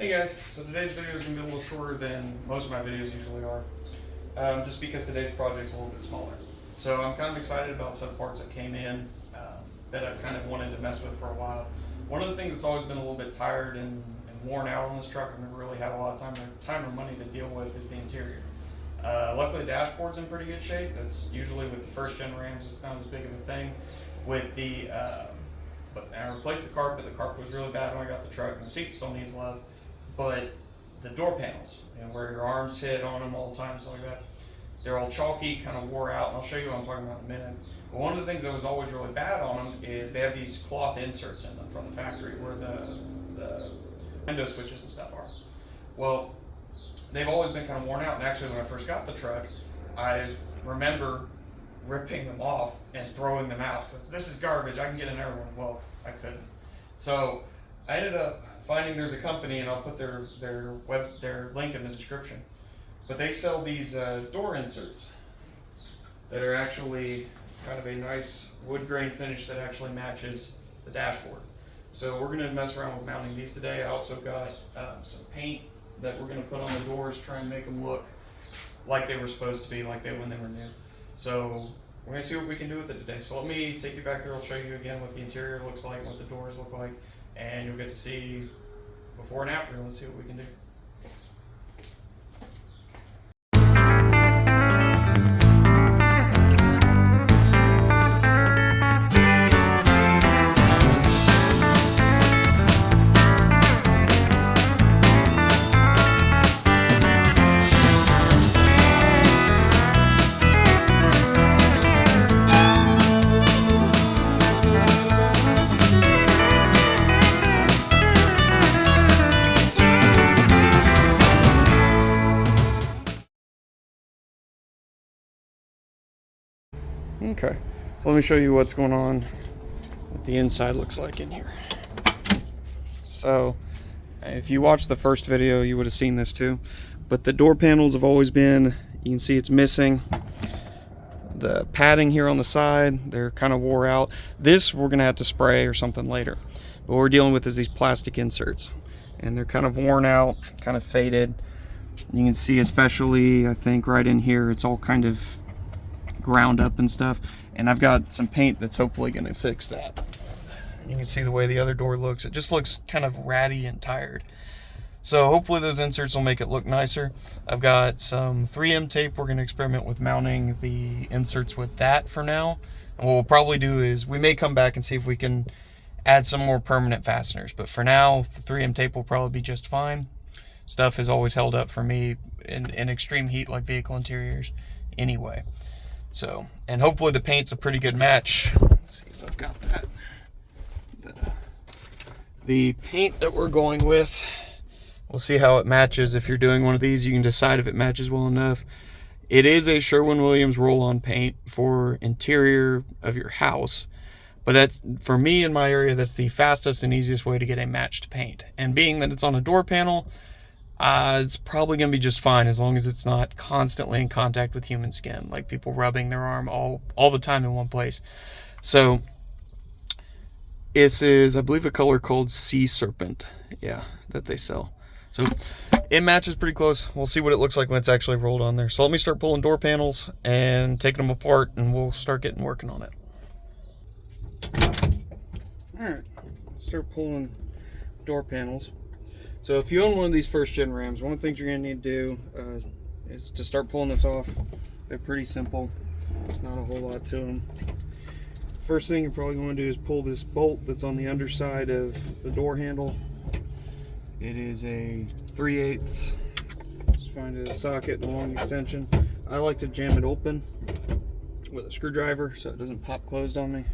Hey guys, so today's video is going to be a little shorter than most of my videos usually are, just because today's project's a little bit smaller. So I'm kind of excited about some parts that came in that I've kind of wanted to mess with for a while. One of the things that's always been a little bit tired and worn out on this truck, I've never really had a lot of time or money to deal with, is the interior. Luckily the dashboard's in pretty good shape. That's usually with the first gen Rams, it's not as big of a thing. With the, but I replaced the carpet. The carpet was really bad when I got the truck, and the seat still needs love. But the door panels, where your arms hit on them all the time, stuff like that, they're all chalky, kind of wore out, and I'll show you what I'm talking about in a minute. But one of the things that was always really bad on them is they have these cloth inserts in them from the factory where the window switches and stuff are. Well, they've always been kind of worn out, and actually when I first got the truck, I remember ripping them off and throwing them out. So this is garbage, I can get another one. Well, I couldn't. So I ended up finding there's a company, and I'll put their link in the description, but they sell these door inserts that are actually kind of a nice wood grain finish that actually matches the dashboard. So we're going to mess around with mounting these today. I also got some paint that we're going to put on the doors, try and make them look like they were supposed to be, like when they were new. So we're going to see what we can do with it today. So let me take you back there. I'll show you again what the interior looks like, what the doors look like, and you'll get to see before and after. Let's see what we can do. Okay, so let me show you what's going on, what the inside looks like in here. So if you watched the first video, you would have seen this too, but the door panels have always been, you can see it's missing the padding here on the side. They're kind of wore out. This we're gonna have to spray or something later, but what we're dealing with is these plastic inserts, and they're kind of worn out, kind of faded. You can see, especially I think right in here, it's all kind of ground up and stuff, and I've got some paint that's hopefully going to fix that. You can see the way the other door looks. It just looks kind of ratty and tired. So hopefully those inserts will make it look nicer. I've got some 3M tape. We're going to experiment with mounting the inserts with that for now. And what we'll probably do is we may come back and see if we can add some more permanent fasteners, but for now the 3M tape will probably be just fine. Stuff has always held up for me in extreme heat like vehicle interiors anyway. So, and hopefully the paint's a pretty good match. Let's see if I've got that. The paint that we're going with, we'll see how it matches. If you're doing one of these, you can decide if it matches well enough. It is a Sherwin-Williams roll-on paint for interior of your house, but that's, for me in my area, that's the fastest and easiest way to get a matched paint. And being that it's on a door panel, it's probably going to be just fine as long as it's not constantly in contact with human skin, like people rubbing their arm all the time in one place. So this is, I believe, a color called Sea Serpent, yeah, that they sell. So it matches pretty close. We'll see what it looks like when it's actually rolled on there. So let me start pulling door panels and taking them apart, and we'll start working on it. All right, let's start pulling door panels. So if you own one of these first gen Rams, one of the things you're going to need to do is to start pulling this off. They're pretty simple. There's not a whole lot to them. First thing you're probably going to do is pull this bolt that's on the underside of the door handle. It is a 3/8. Just find a socket and a long extension. I like to jam it open with a screwdriver so it doesn't pop closed on me.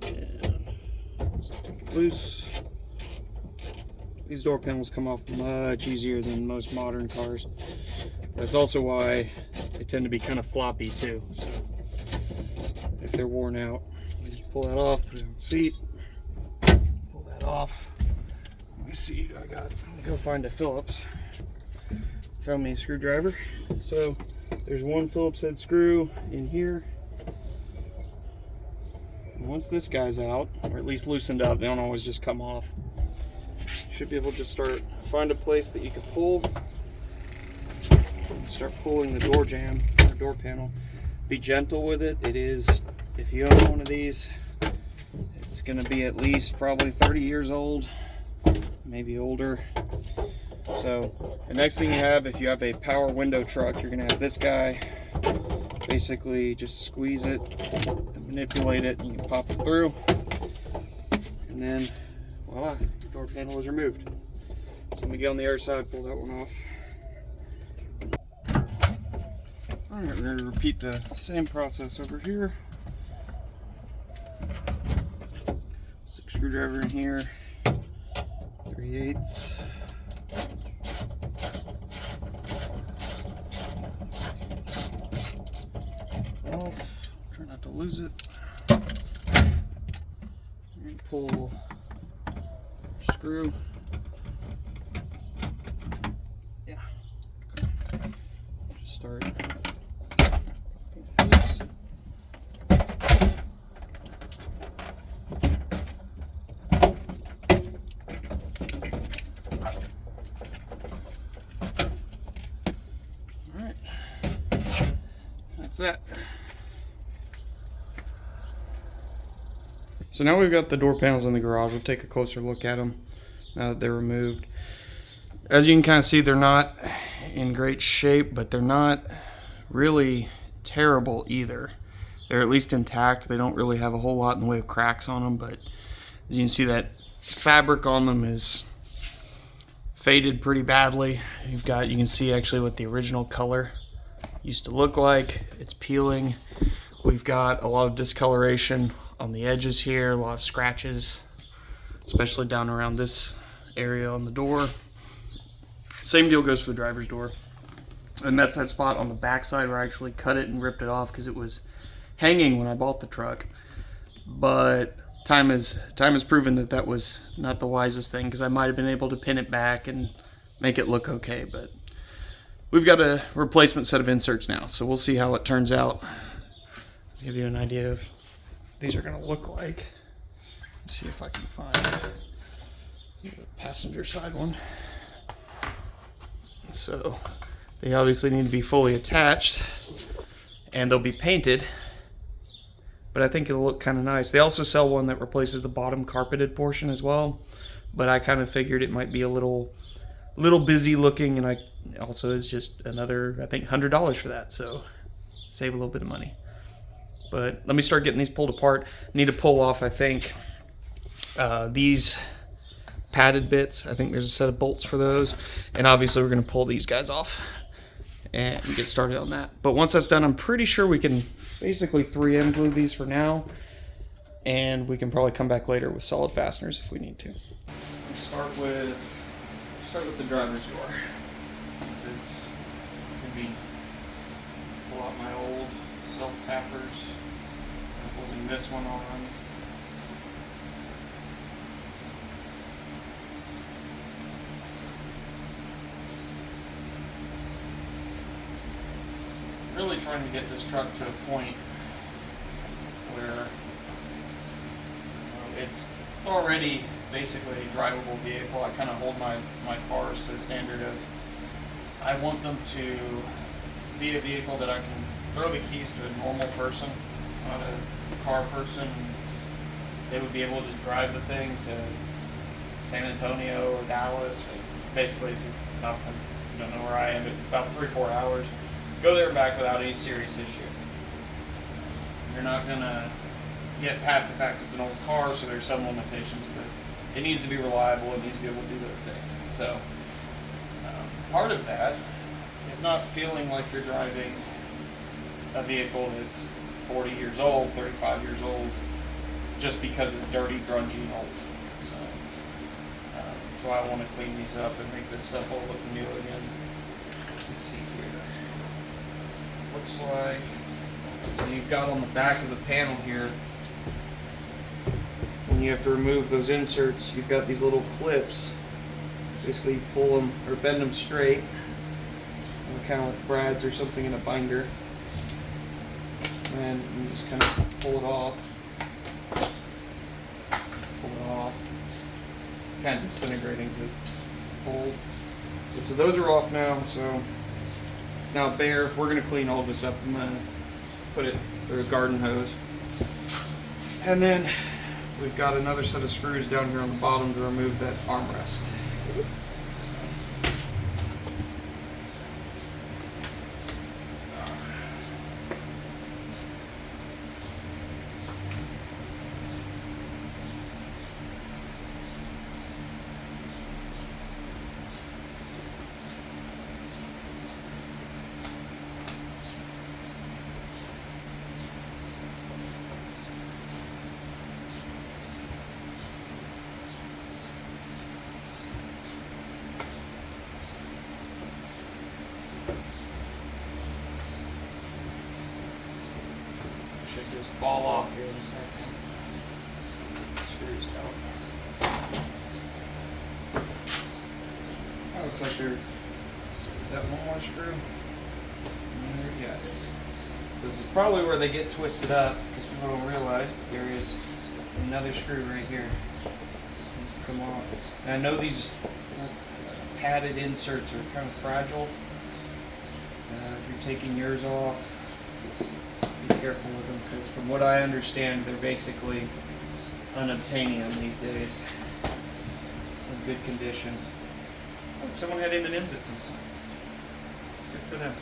And let's take it loose. These door panels come off much easier than most modern cars. That's also why they tend to be kind of floppy too. So if they're worn out, you just pull that off, put it on the seat, pull that off. Let me see, I'm gonna go find a Phillips. Throw me a screwdriver. So there's one Phillips head screw in here. And once this guy's out, or at least loosened up, they don't always just come off. you should be able to just find a place that you can pull. Start pulling the door jamb or door panel. Be gentle with it. It is, if you own one of these, it's going to be at least probably 30 years old, maybe older. So the next thing you have, if you have a power window truck, you're going to have this guy. Basically just squeeze it and manipulate it, and you can pop it through, and then voila, the door panel is removed. So let me get on the other side, pull that one off. Alright, we're going to repeat the same process over here. Stick screwdriver in here, 3/8. Off. Try not to lose it. And pull screw. Yeah. Just start. Alright. That's that. So now we've got the door panels in the garage. We'll take a closer look at them now that they're removed. As you can kind of see, they're not in great shape, but they're not really terrible either. They're at least intact. They don't really have a whole lot in the way of cracks on them, but as you can see, that fabric on them is faded pretty badly. You can see actually what the original color used to look like. It's peeling. We've got a lot of discoloration on the edges here, a lot of scratches, especially down around this area on the door. Same deal goes for the driver's door. And that's that spot on the back side where I actually cut it and ripped it off because it was hanging when I bought the truck. But time has proven that that was not the wisest thing, because I might have been able to pin it back and make it look okay. But we've got a replacement set of inserts now, so we'll see how it turns out. Let's give you an idea of these are going to look like. Let's see if I can find the passenger side one. So they obviously need to be fully attached, and they'll be painted, but I think it'll look kind of nice. They also sell one that replaces the bottom carpeted portion as well, but I kind of figured it might be a little busy looking, and I also is just another, I think, $100 for that, so save a little bit of money. But let me start getting these pulled apart. Need to pull off, I think, these padded bits. I think there's a set of bolts for those, and obviously we're going to pull these guys off and get started on that. But once that's done, I'm pretty sure we can basically 3M glue these for now, and we can probably come back later with solid fasteners if we need to. Let's start with the driver's door, since it's convenient. Pull out my old self-tappers. I'm holding this one on. Really trying to get this truck to a point where it's already basically a drivable vehicle. I kind of hold my cars to the standard of, I want them to be a vehicle that I can throw the keys to a normal person, not a car person. They would be able to just drive the thing to San Antonio or Dallas. Basically, if you don't know where I am, it's about 3-4 hours. Go there and back without any serious issue. You're not gonna get past the fact it's an old car, so there's some limitations, but it needs to be reliable. It needs to be able to do those things. So part of that is not feeling like you're driving a vehicle that's 40 years old, 35 years old, just because it's dirty, grungy, and old. So that's why I want to clean these up and make this stuff all look new again. Let's see here. Looks like, so you've got on the back of the panel here, when you have to remove those inserts, you've got these little clips. Basically you pull them or bend them straight, kind of like brads or something in a binder, and you just kind of pull it off. It's kind of disintegrating because it's old. And so those are off now, so it's now bare. We're going to clean all this up. I'm going to put it through a garden hose. And then we've got another set of screws down here on the bottom to remove that armrest. Should just fall off here in a second. Screws out. Oh, looks like there. Is that one more screw? Yeah, it is. This is probably where they get twisted up because people don't realize, but there is another screw right here. It needs to come off. And I know these padded inserts are kind of fragile. If you're taking yours off, be careful with them because from what I understand, they're basically unobtainium these days. In good condition. Oh, someone had M&Ms at some point. Good for them.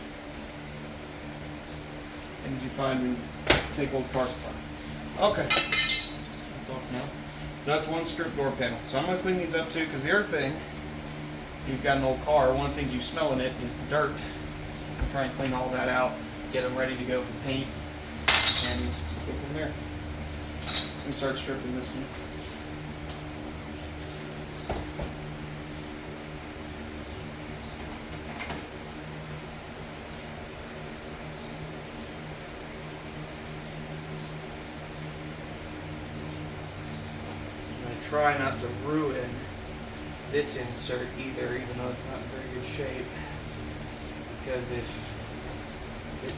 Things you find when you take old cars apart. Okay. That's off now. So that's one strip door panel. So I'm going to clean these up too because the other thing, you've got an old car, one of the things you smell in it is the dirt. I'll try and clean all that out, get them ready to go for paint, and go from there. Let me start stripping this one. Try not to ruin this insert either, even though it's not in very good shape. Because if it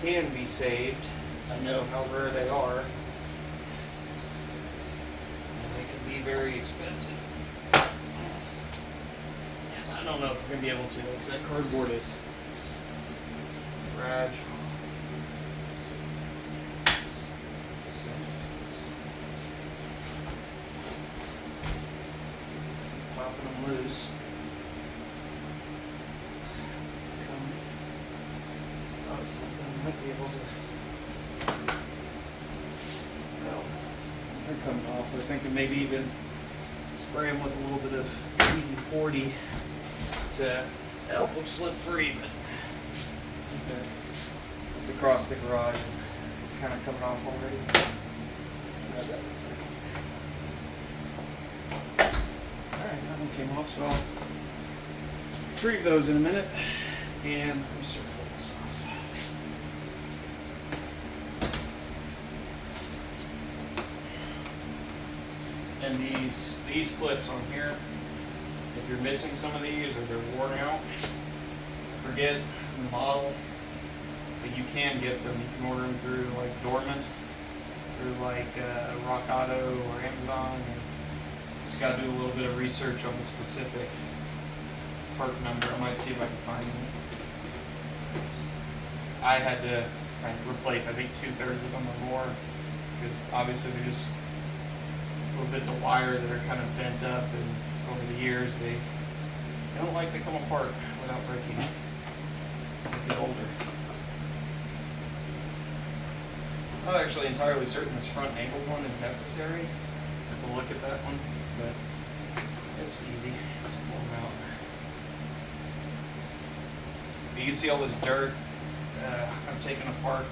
can be saved, I know how rare they are, and they can be very expensive. And I don't know if we're going to be able to, because that cardboard is fragile. Popping them loose. Just thought of something I might be able to. Well, they're coming off. I was thinking maybe even spray them with a little bit of D-150 to help them slip free, but it's across the garage and kind of coming off already. Grab that in a second. Alright, that one came off, so I'll retrieve those in a minute and let me start pulling this off. And these clips on here, if you're missing some of these or they're worn out, forget the model, but you can get them. You can order them through like Dorman, through like Rock Auto or Amazon. Just got to do a little bit of research on the specific part number. I might see if I can find it. I had to replace, I think, 2/3 of them or more, because obviously they're just little bits of wire that are kind of bent up, and over the years they don't like to come apart without breaking as they get older. I'm not actually entirely certain this front angled one is necessary. Have to look at that one, but it's easy. Just pull them out. You can see all this dirt. I've taken apart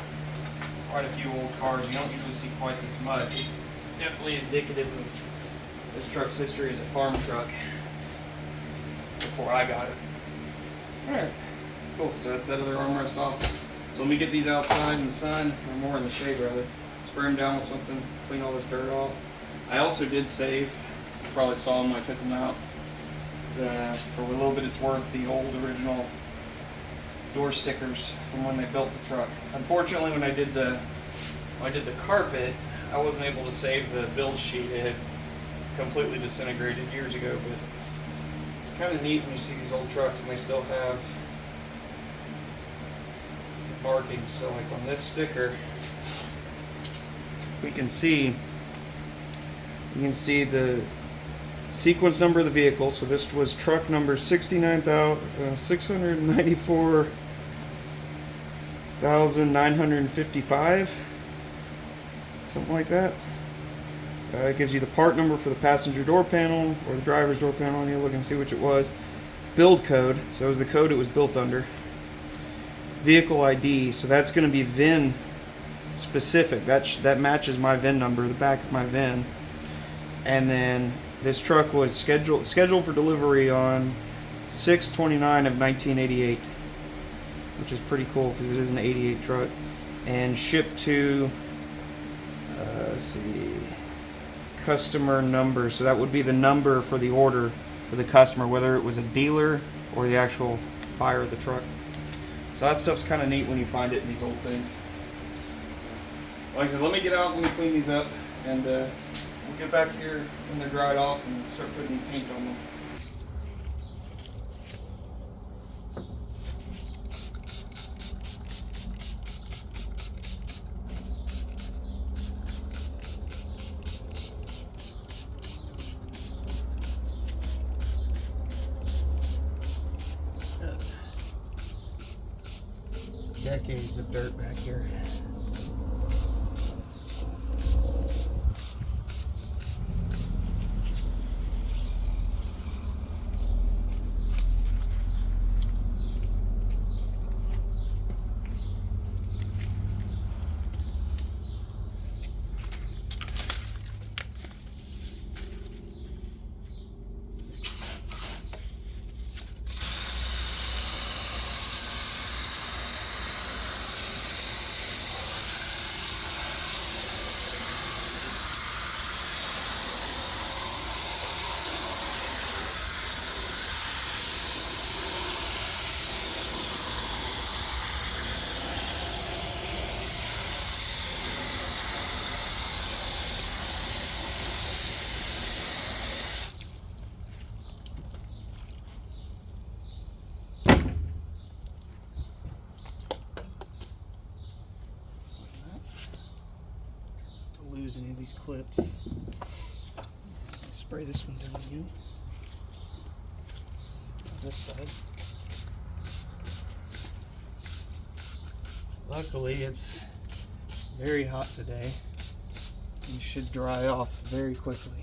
quite a few old cars. You don't usually see quite this much. It's definitely indicative of this truck's history as a farm truck before I got it. Alright, cool. So that's that other armrest off. So let me get these outside in the sun, or more in the shade rather. Spray them down with something, clean all this dirt off. I also did save, you probably saw them when I took them out, for a little bit it's worth, the old original door stickers from when they built the truck. Unfortunately, when I did the carpet, I wasn't able to save the build sheet. It had completely disintegrated years ago, but it's kind of neat when you see these old trucks and they still have markings. So like on this sticker, we can see, you can see the sequence number of the vehicle. So this was truck number 694,955, something like that. It gives you the part number for the passenger door panel or the driver's door panel, and you look and see which it was. Build code, so it was the code it was built under. Vehicle ID, so that's going to be VIN specific. That matches my VIN number, the back of my VIN. And then this truck was scheduled for delivery on 6/29 of 1988, which is pretty cool because it is an 88 truck, and shipped to let's see, customer number. So that would be the number for the order for the customer, whether it was a dealer or the actual buyer of the truck. So that stuff's kind of neat when you find it in these old things. Like I said, let me get out, let me clean these up, and we'll get back here when they're dried off and start putting paint on them. Decades of dirt back here. Lose any of these clips. Spray this one down again. This side. Luckily, it's very hot today. You should dry off very quickly.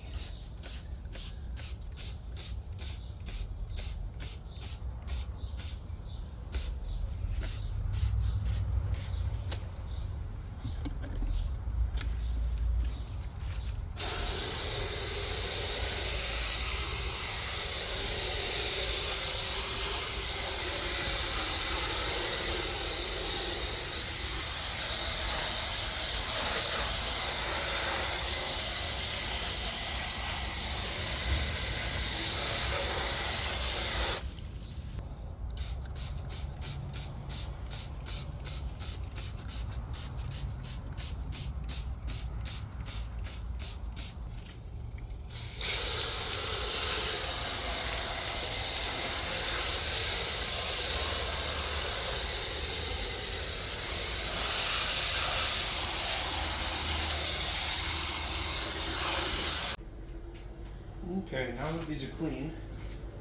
Okay, now that these are clean,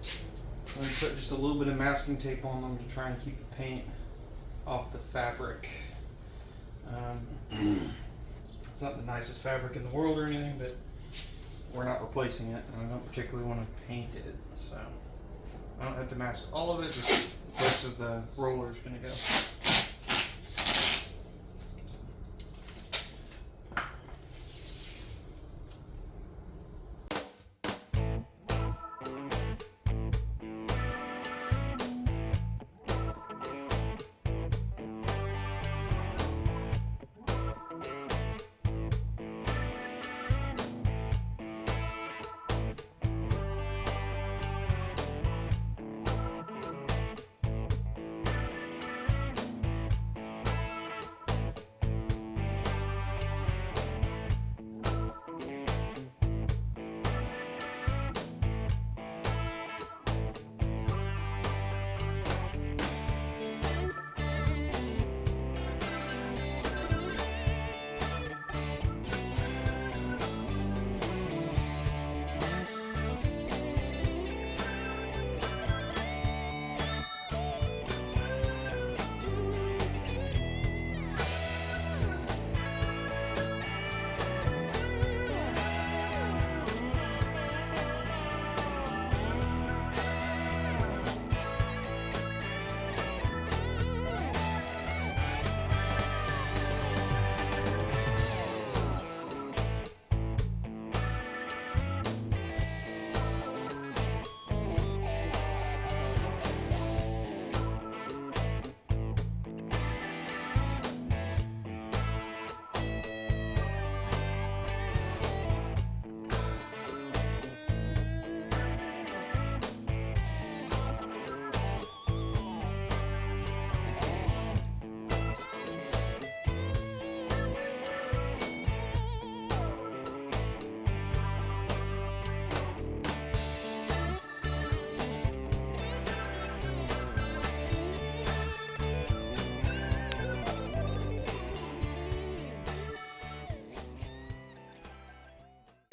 I'm going to put just a little bit of masking tape on them to try and keep the paint off the fabric. It's not the nicest fabric in the world or anything, but we're not replacing it, and I don't particularly want to paint it, so I don't have to mask all of it, just this is the roller's going to go.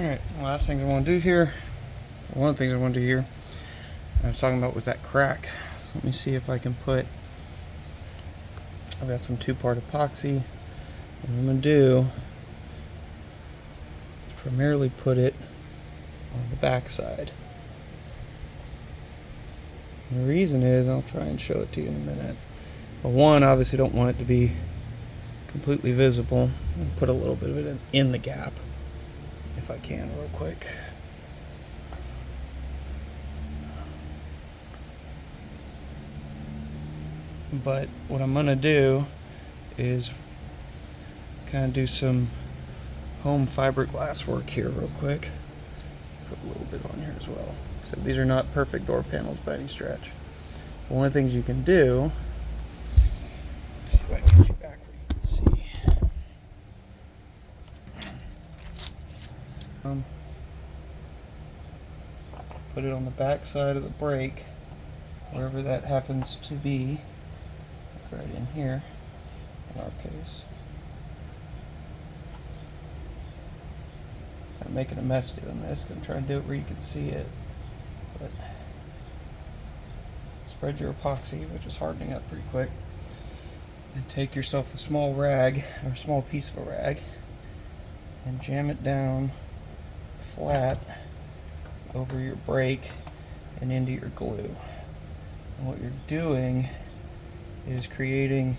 Alright, last things I want to do here, one of the things I want to do here, I was talking about was that crack. So let me see if I can put, I've got some 2-part epoxy. What I'm going to do is primarily put it on the back side. And the reason is, I'll try and show it to you in a minute. But one, obviously don't want it to be completely visible. And put a little bit of it in the gap, if I can, real quick. But what I'm gonna do is kind of do some home fiberglass work here real quick. Put a little bit on here as well. So these are not perfect door panels by any stretch. But one of the things you can do, see if I can get you back where you can see. Put it on the back side of the brake, wherever that happens to be. Like right in here, in our case. Kind of making a mess doing this. I'm trying to do it where you can see it. But spread your epoxy, which is hardening up pretty quick, and take yourself a small rag, or a small piece of a rag, and jam it down flat over your brake and into your glue. And what you're doing is creating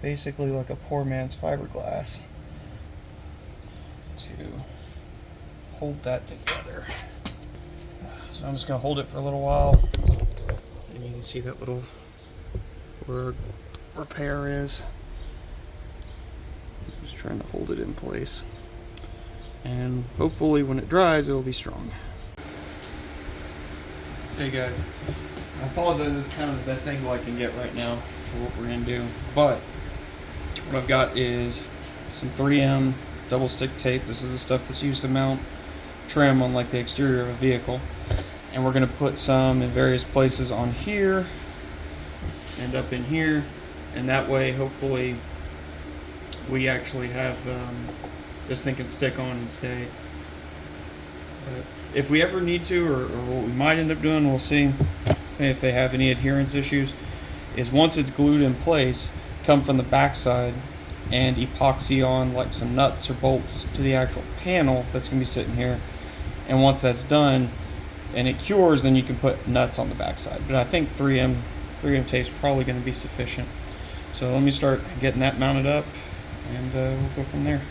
basically like a poor man's fiberglass to hold that together. So I'm just going to hold it for a little while, and you can see that little where repair is. I'm just trying to hold it in place, and hopefully when it dries it'll be strong. Hey guys, I apologize, it's kind of the best angle I can get right now for what we're going to do, but what I've got is some 3M double stick tape. This is the stuff that's used to mount trim on like the exterior of a vehicle, and we're going to put some in various places on here and up in here, and that way hopefully we actually have this thing can stick on and stay. If we ever need to, or what we might end up doing, we'll see if they have any adherence issues, is once it's glued in place, come from the back side and epoxy on like some nuts or bolts to the actual panel that's going to be sitting here. And once that's done and it cures, then you can put nuts on the back side. But I think 3M tape is probably going to be sufficient. So let me start getting that mounted up, and we'll go from there.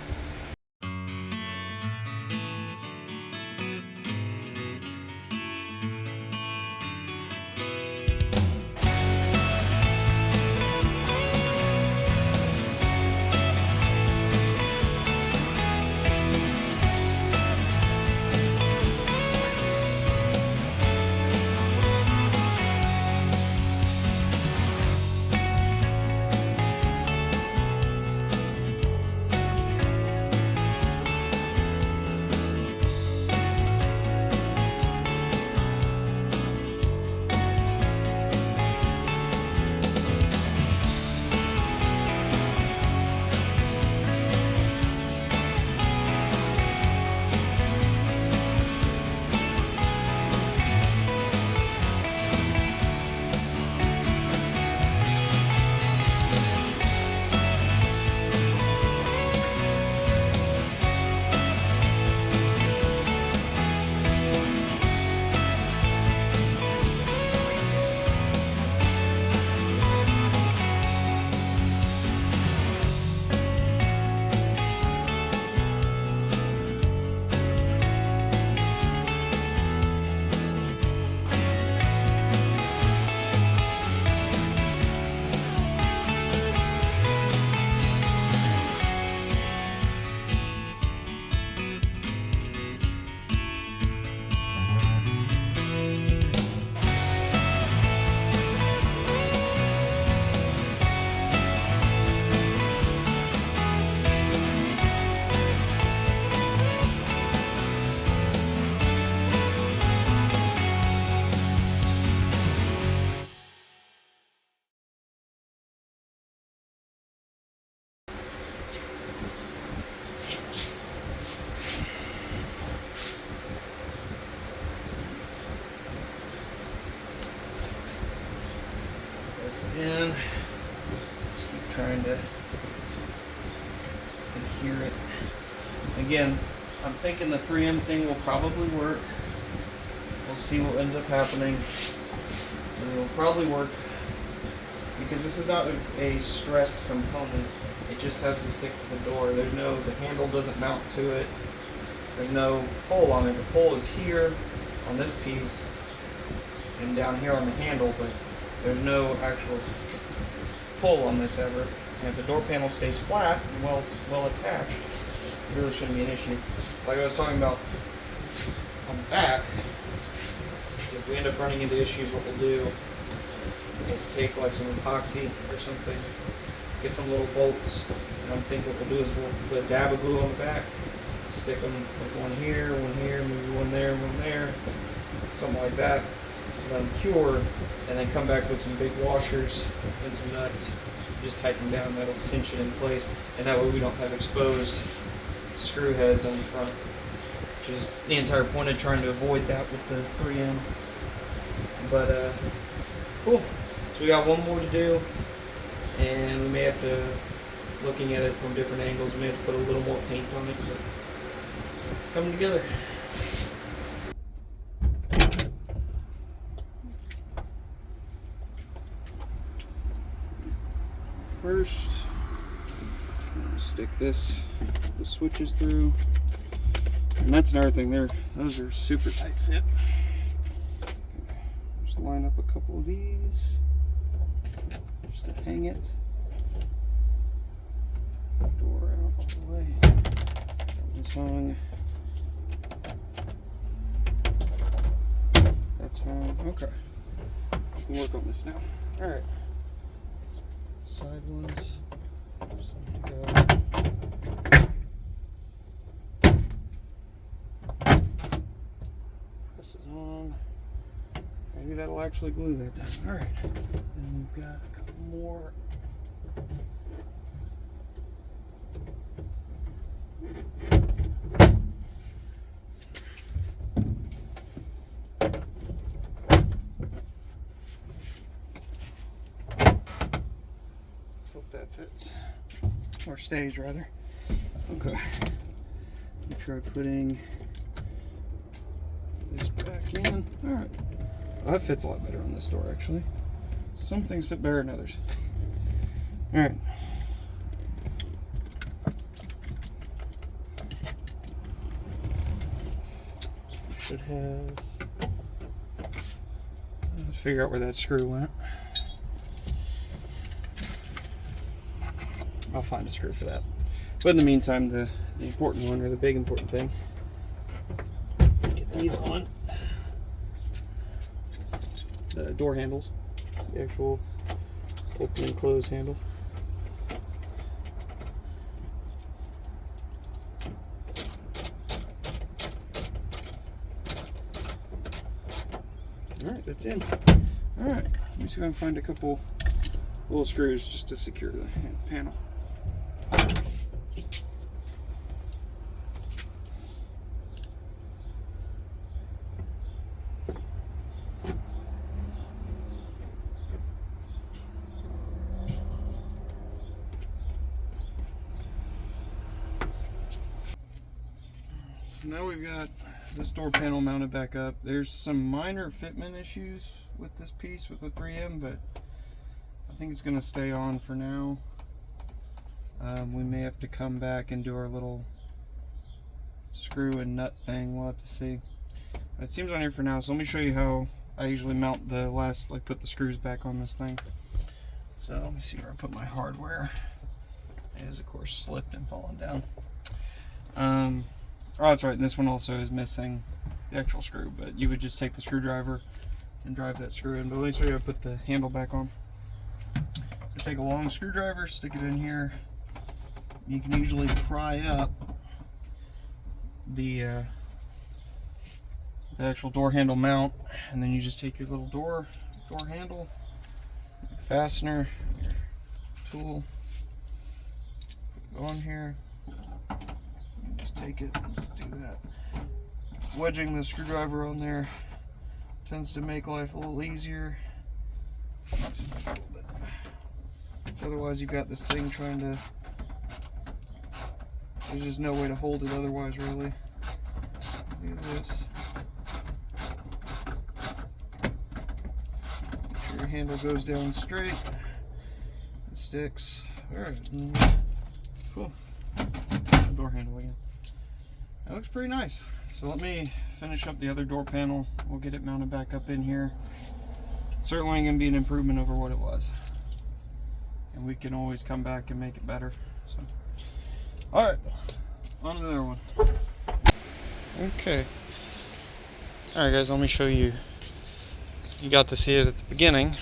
in. Just keep trying to adhere it. Again, I'm thinking the 3M thing will probably work. We'll see what ends up happening. It will probably work because this is not a stressed component. It just has to stick to the door. There's no, the handle doesn't mount to it. There's no pull on it. The pull is here on this piece and down here on the handle, but there's no actual pull on this ever. And if the door panel stays flat and well attached, it really shouldn't be an issue. Like I was talking about on the back, if we end up running into issues, what we'll do is take like some epoxy or something, get some little bolts, and I'm thinking what we'll do is we'll put a dab of glue on the back, stick them like one here, maybe one there, something like that, let them cure, and then come back with some big washers and some nuts, just tighten them down. That'll cinch it in place, and that way we don't have exposed screw heads on the front, which is the entire point of trying to avoid that with the 3M. But cool. So we got one more to do, and we may have to, looking at it from different angles, we may have to put a little more paint on it, but it's coming together. First, stick the switches through, and that's another thing. Those are super tight fit. Just line up a couple of these just to hang it. Door out all the way. This hung. That's hung. Okay. We can work on this now. All right. Side ones. Just let it go. This is on. Maybe that'll actually glue that time. All right. And we've got a couple more. Let's hope that fits. Or stays, rather. Okay. Try putting this back in. Alright. Well, that fits a lot better on this door, actually. Some things fit better than others. Alright. Should have. Let's figure out where that screw went. I'll find a screw for that. But in the meantime, the important one, or the big important thing, get these on the door handles, the actual open and close handle. Alright, that's in. Alright, let me see if I can find a couple little screws just to secure the panel. Now we've got this door panel mounted back up. There's some minor fitment issues with this piece with the 3M, but I think it's going to stay on for now. We may have to come back and do our little screw and nut thing. We'll have to see. It seems on here for now, so let me show you how I usually mount the last, like put the screws back on this thing. So let me see where I put my hardware. It is, of course, slipped and fallen down. Oh, that's right, and this one also is missing the actual screw, but you would just take the screwdriver and drive that screw in. But let me show you how to put the handle back on. So take a long screwdriver, stick it in here. You can usually pry up the actual door handle mount, and then you just take your little door handle, fastener, your tool, put it on here. Take it, just do that. Wedging the screwdriver on there tends to make life a little easier. Just a little bit. Otherwise you've got this thing trying to, there's just no way to hold it otherwise, really. Do this. Make sure your handle goes down straight. It sticks. Alright. Cool. Door handle again. That looks pretty nice. So let me finish up the other door panel. We'll get it mounted back up in here. Certainly going to be an improvement over what it was. And we can always come back and make it better. So, alright, on to the other one. Okay. Alright guys, let me show you. You got to see it at the beginning.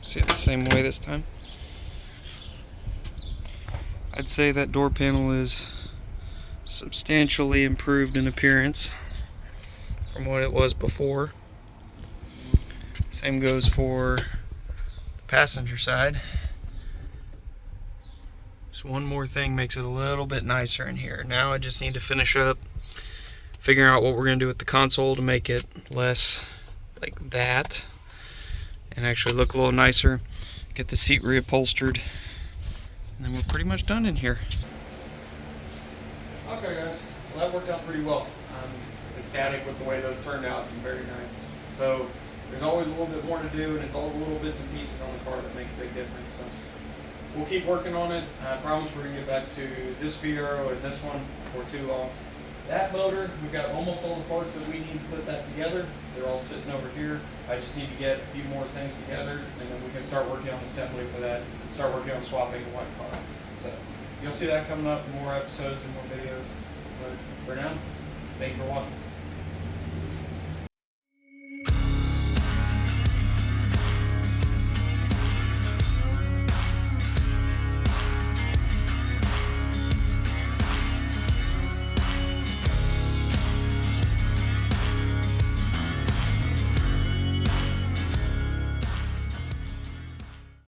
See it the same way this time. I'd say that door panel is substantially improved in appearance from what it was before. Same goes for the passenger side. Just one more thing makes it a little bit nicer in here. Now I just need to finish up figuring out what we're going to do with the console to make it less like that and actually look a little nicer. Get the seat reupholstered, and then we're pretty much done in here. Okay guys, well that worked out pretty well. I'm ecstatic with the way those turned out and very nice. So there's always a little bit more to do, and it's all the little bits and pieces on the car that make a big difference. So we'll keep working on it. I promise we're going to get back to this Fiero and this one before too long. That motor, we've got almost all the parts that we need to put that together. They're all sitting over here. I just need to get a few more things together, and then we can start working on assembly for that. Start working on swapping the white car. So you'll see that coming up in more episodes and more videos. But for now, thank you for watching.